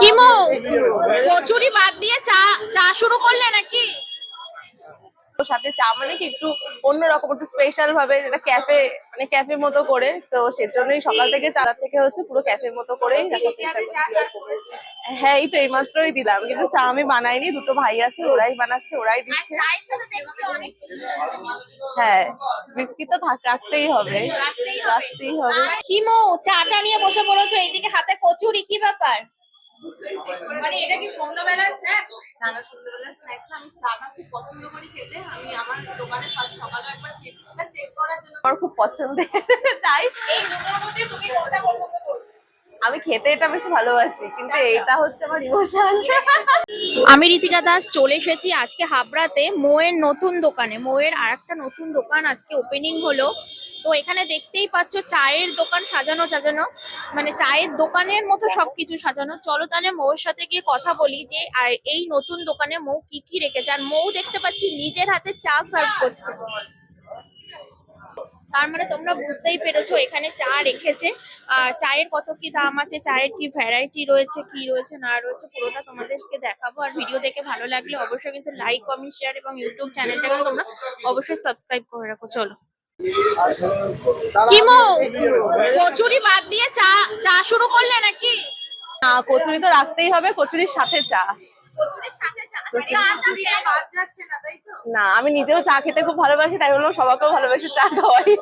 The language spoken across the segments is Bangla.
কিমো কচুরি বাদ দিয়ে চা চা শুরু করলে নাকি? সাথে চা মানে কি একটু অন্যরকম, একটু স্পেশাল ভাবে, যেটা ক্যাফে মানে ক্যাফে মতো করে, তো সেজন্যই সকাল থেকে চারা থেকে হচ্ছে পুরো ক্যাফে মতো করেই রাখার চেষ্টা করছি। হ্যাঁ, এই তো এইমাত্রই দিলাম, কিন্তু চা আমি বানাইনি, দুটো ভাই আছে ওরাই বানাচ্ছে, ওরাই দিচ্ছে। হ্যাঁ, বিস্কিট তো রাখতেই হবে, রাখতেই হবে। কিমো চাটা নিয়ে বসে পড়েছো, এইদিকে হাতে কচুরি, কি ব্যাপার? মানে এটা কি সন্ধ্যাবেলার স্ন্যাক্স? না না, সন্ধ্যাবেলার স্ন্যাক্স না, আমি চাটা খুব পছন্দ করি খেতে। আমি আমার দোকানে ফার্স্ট সকালে একবার খেয়েছিলাম চেক করার জন্য, আমার খুব পছন্দের। তাই এই দুটোর মধ্যে তুমি কোনটা পছন্দ করো? আমি খেতে এটা বেশি ভালোবাসি, কিন্তু এটা হচ্ছে আমার ইমোশন। আমি ঋতিকা দাস চলে এসেছি আজকে হাবড়াতে মোয়ের নতুন দোকানে। মোয়ের আর একটা নতুন দোকান আজকে ওপেনিং হলো। তো এখানে দেখতেই পাচ্ছ চায়ের দোকান সাজানো সাজানো, মানে চায়ের দোকানের মতো সবকিছু সাজানো। চলো তাহলে মৌর সাথে গিয়ে কথা বলি যে আর এই নতুন দোকানে মৌ কি কি রেখেছে। আর মৌ দেখতে পাচ্ছি নিজের হাতে চা সার্ভ করছে, তার মানে তোমরা বুঝতেই পেরেছো এখানে চা রেখেছে। আর চায়ের কত কি দাম আছে, চায়ের কি ভ্যারাইটি রয়েছে, কি রয়েছে না রয়েছে, পুরোটা তোমাদেরকে দেখাবো। আর ভিডিও দেখে ভালো লাগলে অবশ্যই কিন্তু লাইক, কমেন্ট, শেয়ার এবং ইউটিউব চ্যানেলটাকে তোমরা অবশ্যই সাবস্ক্রাইব করে রাখো। চলো কিমো কচুরি বাদ দিয়ে চা চা শুরু করলে নাকি? না, কচুরি তো রাখতেই হবে, কচুরির সাথে চা। না, আমি নিজেও চা খেতে খুব ভালোবাসি, তাই বললাম সবাইকেও ভালোবাসি চা খাওয়াই।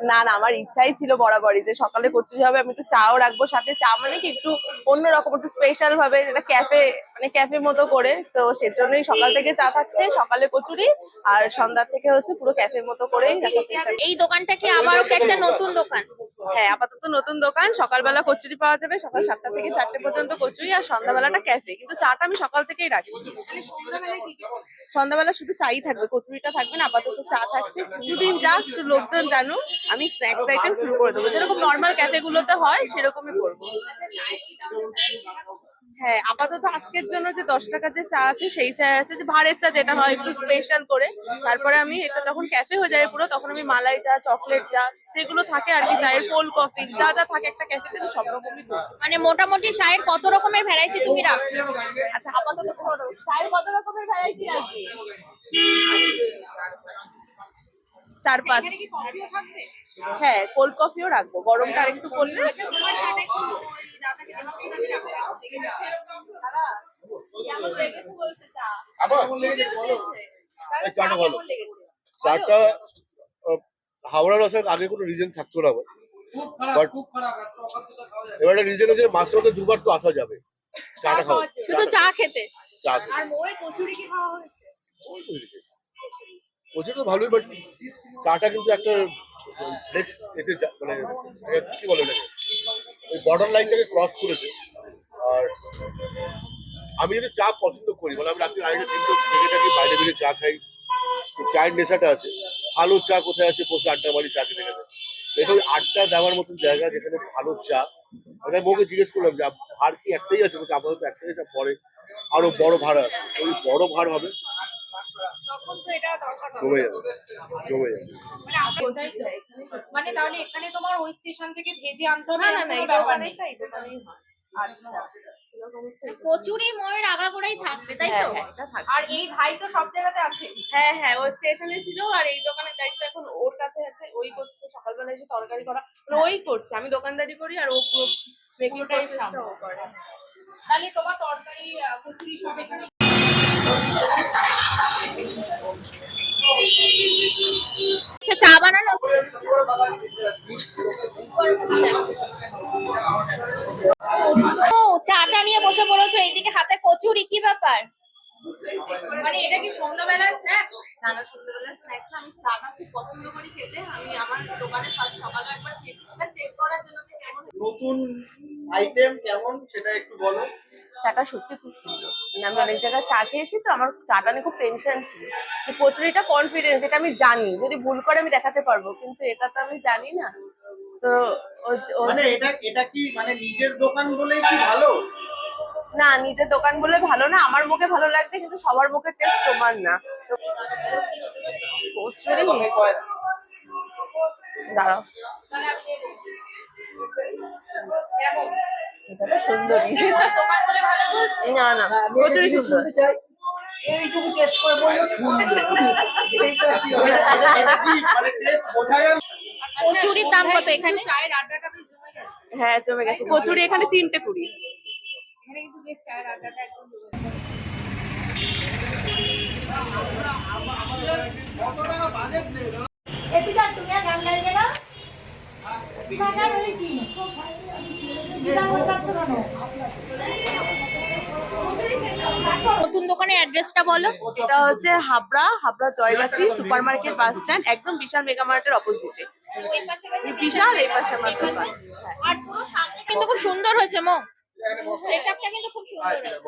না না, আমার ইচ্ছাই ছিল বরাবরই যে সকালে কচুরি হবে, আমি একটু চাও রাখবো সাথে। চা মানে কি একটু অন্যরকম, একটু স্পেশাল ভাবে, যেটা ক্যাফে মানে ক্যাফে মতো করে, তো সেজন্যই সকাল থেকে চা থাকছে, সকালে কচুরি, আর সন্ধ্যা থেকে হচ্ছে পুরো ক্যাফে মতো করেই রাখার চেষ্টা করছি। এই দোকানটা কি আবারও কি একটা নতুন দোকান? হ্যাঁ, আপাতত নতুন দোকান। সকালবেলা কচুরি পাওয়া যাবে, সকাল 7টা থেকে 4টে পর্যন্ত কচুরি, আর সন্ধ্যাবেলাটা ক্যাফে। কিন্তু চাটা আমি সকাল থেকেই রাখছি। সন্ধ্যাবেলা শুধু চাই থাকবে, কচুরিটা থাকবে না, আপাতত চা থাকছে। কিছুদিন যাক, একটু লোকজন জানুক, আমি স্ন্যাক্স আইটেম শুরু করে দেবো, যেরকম নর্মাল ক্যাফে গুলোতে হয় সেরকমই করবো। হ্যাঁ, আপাতত আজকের জন্য যে 10 টাকা যে চা আছে সেই চা আছে, যে ভাঁড়ের চা যেটা হয় একটু স্পেশাল করে। তারপরে আমি এটা যখন ক্যাফে হয়ে যাবে পুরো, তখন আমি মালাই চা, চকলেট চা, যেগুলো থাকে আর কি, চায়ের কোল্ড কফি যা যা থাকে একটা ক্যাফেতে, আমি সব রকমই করছি। মানে মোটামুটি চায়ের কত রকমের ভ্যারাইটি তুমি রাখছো? আচ্ছা, আপাতত চায়ের কত রকমের ভ্যারাইটি রাখি? 4-5। হ্যাঁ, কোল্ড কফিও রাখবো, গরমটা আরেকটু করলে। চাটা হাওড়া রসের আগে কোনো রিজন থাকতো না আমার, বাট এবার একটা রিজন হচ্ছে মাসের মধ্যে 2বার তো আসা যাবে চাটা খাওয়া, শুধু চা খেতে? চা আর মোয়ের কচুরি কি খাওয়া হয়েছে? কচুরি তো ভালোই, বাট চাটা কিন্তু একটা নেক্সট এতে মানে কি বলে ওটাকে, ওই বর্ডার লাইনটাকে ক্রস করেছে। আর আমি যদি চা পছন্দ করি, মানে আমি রাত্রি 2:30-3টে থেকে থাকি, বাইরে বেরিয়ে চা খাই, চায়ের নেশাটা আছে। ভালো চা কোথায় আছে, বসে আড্ডা মারি, চা খেতে খেতে। এটা ওই আড্ডা দেওয়ার মতন জায়গা যেখানে ভালো চা। আমি বউকে জিজ্ঞেস করলাম যে ভাড় কি একটাই আছে, বলছে আপাতত একটাই আছে, পরে আরো বড় ভাড় আছে। ওই বড় ভাড় হবে, জমে যাবে, জমে যাবে। মানে তাহলে এখানে তোমার ওই স্টেশন থেকে ভেজে আনতে হবে? না না, এই দোকানেই হয়। আচ্ছা, কচুরি মোয়ের আগাগোড়াই থাকবে, তাই তো? আর এই ভাই তো সব জায়গাতে আছে। হ্যাঁ হ্যাঁ, ওই স্টেশনে ছিল, আর এই দোকানের দায়িত্ব এখন ওর কাছে আছে। ওই করছে, সকালবেলা এসে তরকারি করা মানে ওই করছে, আমি দোকানদারি করি, আর ও পুরো বেকিং প্রসেসটা ও করে। তাহলে তোমার তরকারি, কচুরি সব এখানে। চা বানানো হচ্ছে। ও চাটা নিয়ে বসে পড়েছো, এইদিকে হাতে কচুরি, কি ব্যাপার? মানে এটা কি সন্ধ্যাবেলার স্ন্যাক্স? না না, সন্ধ্যাবেলার স্ন্যাক্স না, আমি চাটা খুব পছন্দ করি খেতে। আমি আমার দোকানে ফার্স্ট সকালে একবার খেয়েছিলাম চেক করার জন্য যে কেমন নতুন আইটেম কেমন সেটা একটু বলো। চাটা সত্যি খুব সুন্দর। মানে আমি অনেক জায়গায় চা খেয়েছি, তো আমার চাটা নিয়ে খুব টেনশন ছিল যে কচুরিটা কনফিডেন্স, এটা আমি জানি যদি ভুল করে আমি দেখাতে পারবো, কিন্তু এটা তো আমি জানি না। তো মানে এটা কি মানে নিজের দোকান বলেই কি ভালো? না, নিজের দোকান বলে ভালো না, আমার মুখে ভালো লাগবে, কিন্তু সবার মুখের টেস্ট সমান না। কচুরি দাঁড়াও, এটা তো সুন্দরী। না না, কচুরি সুন্দর। এইটুকু টেস্ট করে বললো এইটা কি হবে? এটা কি মানে টেস্ট বোঝা গেল? কচুরির দাম কত এখানে? হ্যাঁ জমে গেছে, কচুরি এখানে 3টে 20। কত টাকা বাজেট নেই? নতুন দোকানের অ্যাড্রেসটা বলো। এটা হচ্ছে Habra Joygachhi super market bus stand, একদম বিশাল মেগা মার্টের অপোজিটে। বিশাল এই পাশে আমার দোকান। আর পুরো সামনে কিন্তু খুব সুন্দর হয়েছে মো, সেটআপটা কিন্তু খুব সুন্দর হয়েছে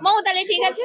মো। তাহলে ঠিক আছে।